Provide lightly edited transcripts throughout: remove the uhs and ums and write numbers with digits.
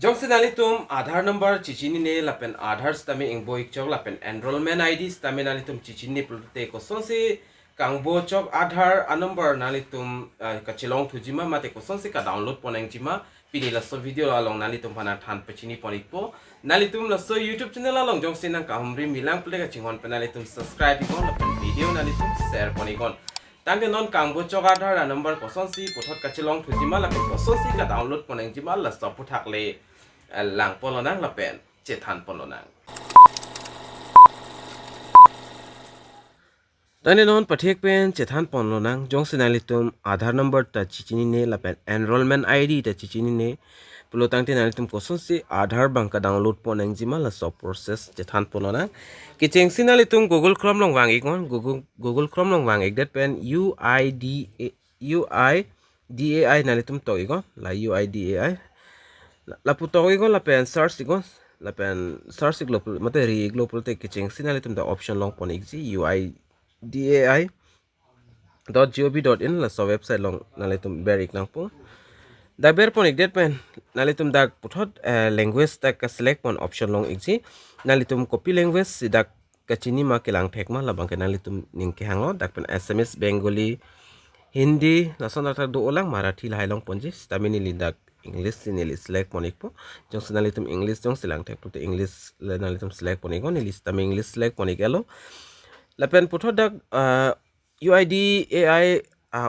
jong senali tum Aadhaar number Chechini ne lapen Aadhaar stami ingbo ikchok lapen enrollment ID stami nali tum Chechini plute Kosonsi Chingbo Chok Adhar a number nali tum ka Chelong thujima mate Kosonsi ka download poneng jima pini la so video along nali tum pana than pechini ponikpo nali tum la so YouTube channel along jong senang ka humri milang plute ka chingon penali tum subscribe ikon lapen video nali tum share ponikon tangke non Chingbo Chok Adhar a number Kosonsi pothot ka Chelong thujima lapen Kosonsi ka download poneng jima la so puthak le lang polonang lapen cethan polonang tani non pathek pen cethan polonang jong sinalitum Aadhaar number ta Chechini ne lapen enrollment ID ta Chechini ne pulotang tin nalitum Kosonsi Aadhaar banka download poneng jima la so process cethan polonang kicheng sinalitum Google Chrome long wang ikon Google Chrome long wang ek dat pen UIDAI nalitum to ikon la UIDAI la puto ikon la pen search ikon la pen search global mate ri global te kicheng sinalitum the option long pon exi UIDAI.gov.in la so website long nalitum berik nang po da ber pon ek det pen nalitum da puthot language ta ka select pon option long exi nalitum copy language sidak kachini ma kelang thek ma labang ke nalitum ning ke hanglo dak pen SMS Bengali Hindi la son ta do olang Marathi la long ponji stamini lindak English sinili select ponik po jong sinalitum English jong silang thek pute English la nalitum select ponik on list tam English select ponik elo lapen putho dak UIDAI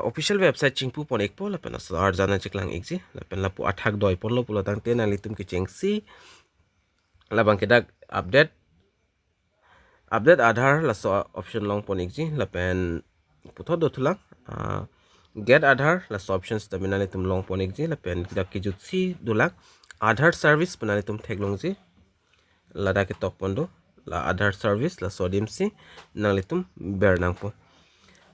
official website chingpu ponik po lapen asar jana chiklang exi lapen lapu athak doi polo pulo tang te nalitum ki chengsi labang ke dak update Aadhaar la so option long ponik ji lapen putho do thulang get Aadhaar la so options terminal tum long ponik ji la pen dak ki jutsi dulak Aadhaar service penali tum theklong ji la dak ki top pondo la Aadhaar service la so dimsi nalitum ber nang po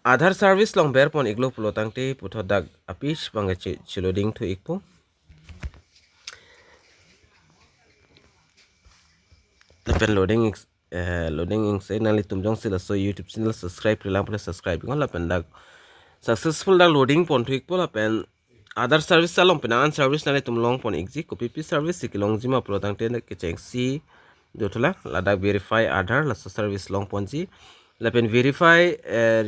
Aadhaar service long ber pon iglo pulotang te putho dak apish banga chiloding thu ikpo la pen loading se nalitum jong sila so YouTube channel subscribe rilang pula subscribe ngon la pen dak successful da loading pon thuik pola pen Aadhaar service salong pen an service nale tum long pon exi copy p service sikilong jima protang ten ke cheng si dotula lada verify Aadhaar la service long pon ji la pen verify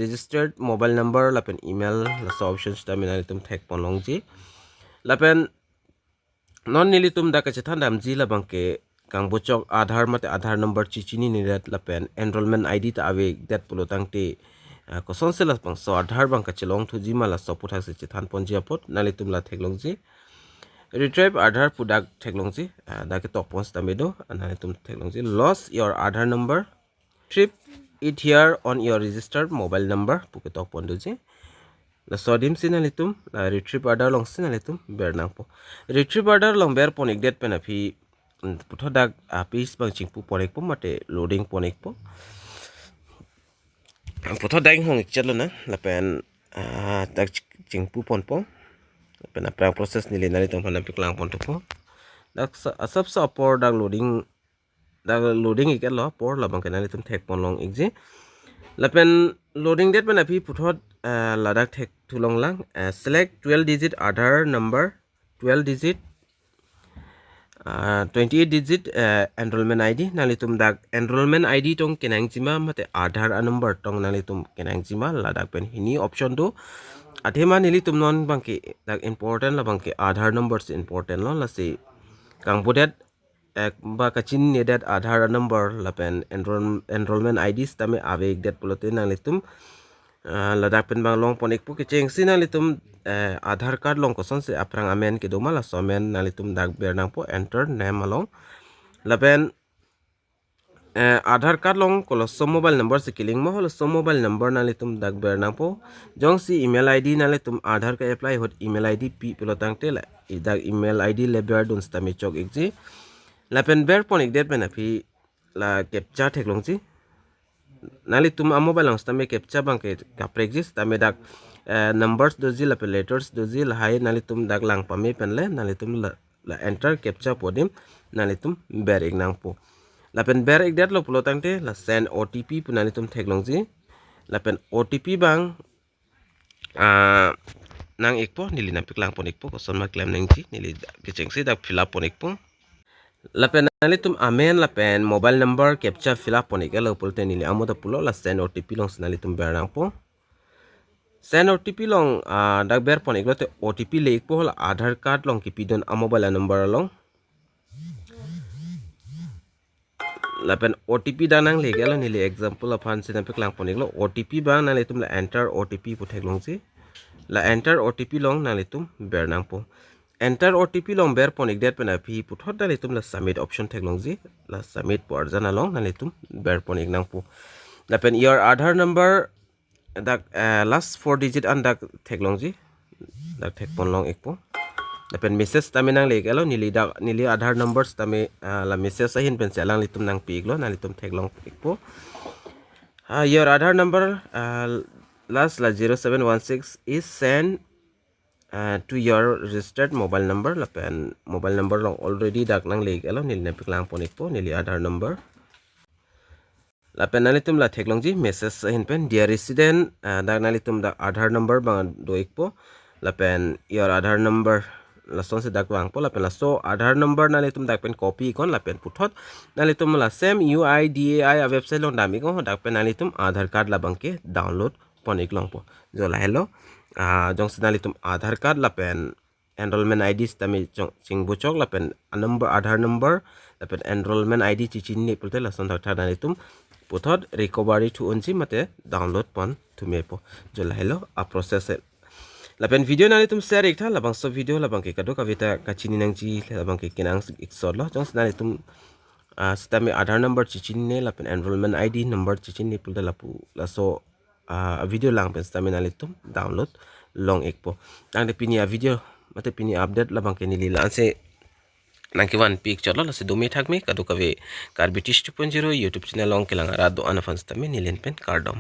registered mobile number la pen email la so options terminal tum thek pon long ji la pen non nili tum da ka chethan dam ji la bangke Chingbo Chok Aadhaar mate Aadhaar number Chechini ni dat la pen enrollment ID ta ave dat protang te Kosonsi la pang so Aadhaar bang ka Chelong thujima la so puthak se chethan ponji apot nalitum la theklong ji retrieve Aadhaar pudak theklong ji da ke top pons tamedo nalitum theklong ji lost your Aadhaar number trip it here on your registered mobile number puke top pondo ji la so dim sinalitum la retrieve Aadhaar long sinalitum bernang po retrieve Aadhaar long ber ponik det pen aphi putho dak apis bang chingpu ponik po mate loading ponik po putho daing hong chalo na lapen tak chingpu pon po lapen aprang process nili nali tong phan piklang pon to po dak asap sa por dak loading iket lo por labang kenali tum thek pon long exi lapen loading det pen api putho ladak thek thulong lang select 12 digit Aadhaar number 12 digit 28 digit enrollment ID nalitum dak enrollment ID tong kenang jima mate Aadhaar number tong nalitum kenang jima ladak pen hini option do athema nilitum non bangke dak important la bangke Aadhaar numbers important lo la se kangbodet ek ba kachin ne dat Aadhaar number la pen enrollment ID stame ave dat pulote nalitum ladak pen bang long ponik pu ke cheng sinalitum Aadhaar card long Kosonsi aprang amen ke doma la somen nalitum dak bernang po enter name along lapen Aadhaar card long koloso mobile number sekiling mo holoso mobile number nalitum dak bernang po jong si email ID nalitum Aadhaar ka apply hot email ID pi pilotang te la dak email ID le ber dun stami chok exi lapen ber ponik det pen api la captcha theklong ji nalitum a mobile long stami captcha bang ke kaprexis tame dak numbers dozi la letters dozi la hai nalitum dak lang pame penle nalitum la enter captcha podim nalitum ber ignang po la pen ber ik dat lo pulotang te la send OTP pu nalitum theklong ji la pen OTP bang nang ikpo nili na piklang ponik po koson ma claim nang ji nili kicheng si dak fill up ponik po lapen nali tum amen lapen mobile number captcha fill up ponik elo pulte nili amoda pulo la send OTP long nali tum bernang po send OTP long dak ber ponik lo te OTP leik po la Aadhaar card long kipidon a mobile number long lapen OTP danang leik elo nili example of han sin pe klang ponik lo OTP bang nali tum la enter OTP puthek long si la enter OTP long nali tum bernang po enter OTP long ber ponik det pena phi puthot nali tum la submit option thek long ji la submit por jana long nali tum ber ponik nang po lapen your Aadhaar number dak last 4 digit an dak thek long ji dak thek pon long ekpo lapen message tami nang lek elo nili Aadhaar numbers tami la message ahin pen selang litum nang pig lo nang litum thek long ekpo your Aadhaar number last la 0716 is sent to your registered mobile number lapen mobile number long already dak nang lek elo nili nepik lang pon ekpo nili Aadhaar number lapen nalitum la theklong ji message hin pen dear resident dak nalitum da Aadhaar number bang do ekpo lapen your Aadhaar number la son se dak wang po lapen la so Aadhaar number nalitum dak pen copy kon lapen puthot nalitum la same UIDAI a website long dami ko dak pen nalitum Aadhaar card la bang ke download pon eklong po jo la hello jong nalitum Aadhaar card lapen enrollment ID tami Chingbo Chok lapen number Aadhaar number lapen enrollment ID Chechini pulte la son dak nalitum puthot recovery to unji mate download pon to mepo jola hello a process lapen video nani tum share ekta labang so video labang ke kado kavita kachini nangji labang ke kinang iksod lo jong nani tum stami Aadhaar number Chechini lapen enrollment ID number Chechini pulte lapu la so video lang pen stami nani tum download long ekpo tang de pini video mate pini update labang ke nili lanse nangki one picture lo se domi thakme kadu kave kar British 2.0 YouTube channel long kelang rado anafans tame nilen pen kardom